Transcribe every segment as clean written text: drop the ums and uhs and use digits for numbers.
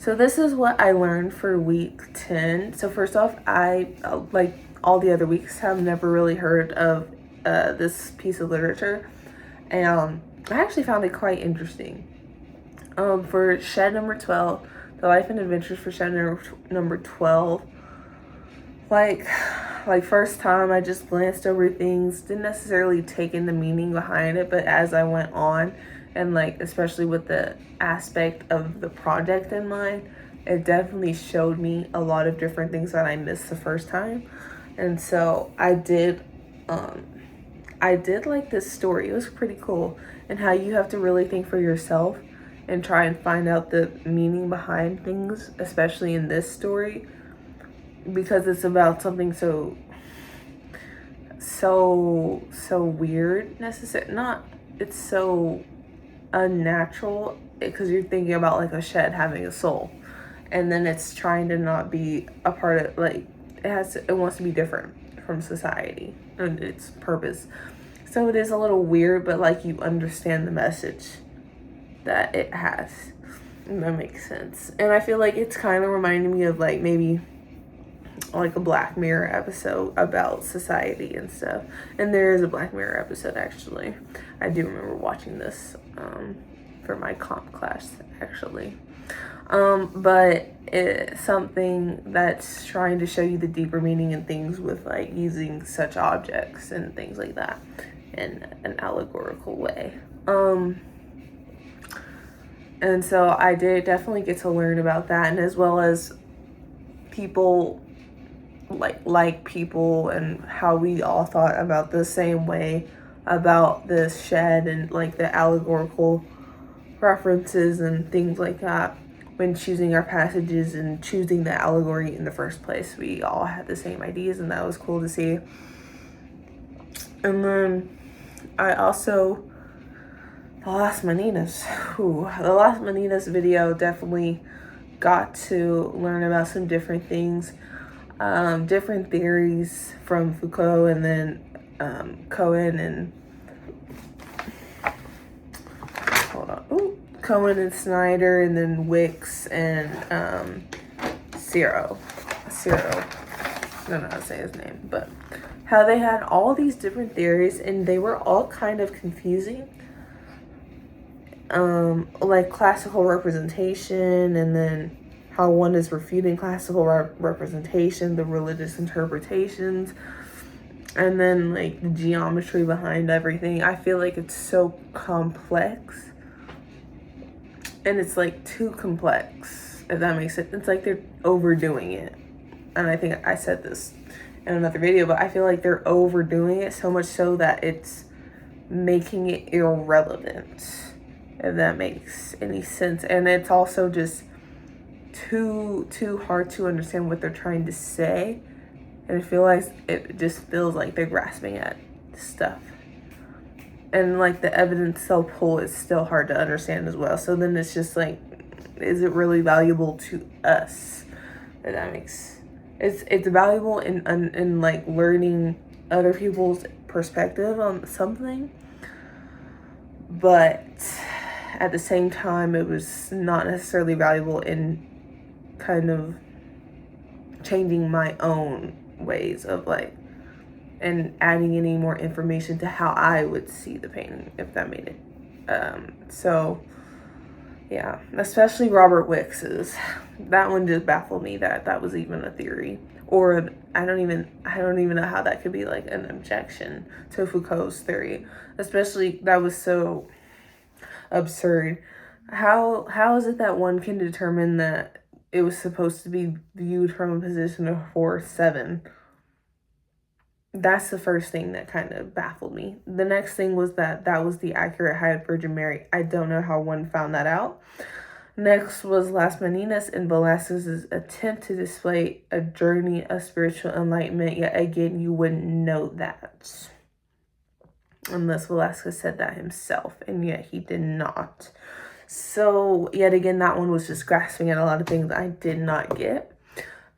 So this is what I learned for week 10. So first off, I, like all the other weeks, have never really heard of this piece of literature. And I actually found it quite interesting. For Shed number 12, The Life and Adventures for Shed number 12, like first time I just glanced over things, didn't necessarily take in the meaning behind it, but as I went on, and like especially with the aspect of the project in mind, it definitely showed me a lot of different things that I missed the first time. And so I did like this story. It was pretty cool, and how you have to really think for yourself and try and find out the meaning behind things, especially in this story, because it's about something so weird, it's so unnatural, because you're thinking about like a shed having a soul, and then it's trying to not be a part of, like, it wants to be different from society and its purpose. So it is a little weird, but like you understand the message that it has, and that makes sense. And I feel like it's kind of reminding me of like maybe like a Black Mirror episode about society and stuff. And there is a Black Mirror episode, actually. I do remember watching this for my comp class, actually. But it's something that's trying to show you the deeper meaning in things with like using such objects and things like that in an allegorical way. And so I did definitely get to learn about that, and as well as people like people, and how we all thought about the same way about this shed, and like the allegorical references and things like that when choosing our passages and choosing the allegory in the first place. We all had the same ideas, and that was cool to see. And then I also, the Las Meninas video definitely got to learn about some different things, different theories from Foucault, and then Cohen and Cohen and Snyder, and then Wicks and Ciro. I don't know how to say his name, but how they had all these different theories, and they were all kind of confusing. Like classical representation, and then how one is refuting classical representation, the religious interpretations, and then like the geometry behind everything. I feel like it's so complex, and it's like too complex, if that makes sense. It's like they're overdoing it. And I think I said this in another video, but I feel like they're overdoing it so much so that it's making it irrelevant, if that makes any sense. And it's also just too hard to understand what they're trying to say. And I feel like it just feels like they're grasping at stuff. And like the evidence they'll pull is still hard to understand as well. So then it's just like, is it really valuable to us? If that makes, it's valuable in like learning other people's perspective on something, but at the same time it was not necessarily valuable in kind of changing my own ways of like, and adding any more information to how I would see the painting, if that made it. So yeah, especially Robert Wicks's. That one just baffled me that was even a theory, or I don't even know how that could be like an objection to Foucault's theory. Especially, that was so absurd. How is it that one can determine that it was supposed to be viewed from a position of 4-7? That's the first thing that kind of baffled me. The next thing was that was the accurate height of Virgin Mary. I don't know how one found that out. Next was Las Meninas and Velasquez's attempt to display a journey of spiritual enlightenment. Yet again, you wouldn't know that unless Velasquez said that himself, and yet he did not. So yet again, that one was just grasping at a lot of things I did not get.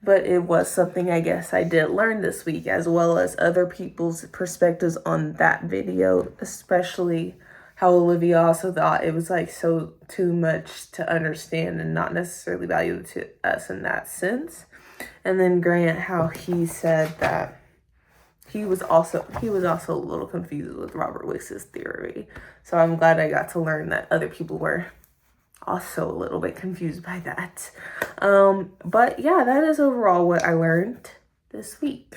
But it was something I guess I did learn this week, as well as other people's perspectives on that video, especially how Olivia also thought it was like so too much to understand and not necessarily valuable to us in that sense. And then Grant, how he said that he was also a little confused with Robert Wicks's theory. So I'm glad I got to learn that other people were also a little bit confused by that. But yeah, that is overall what I learned this week.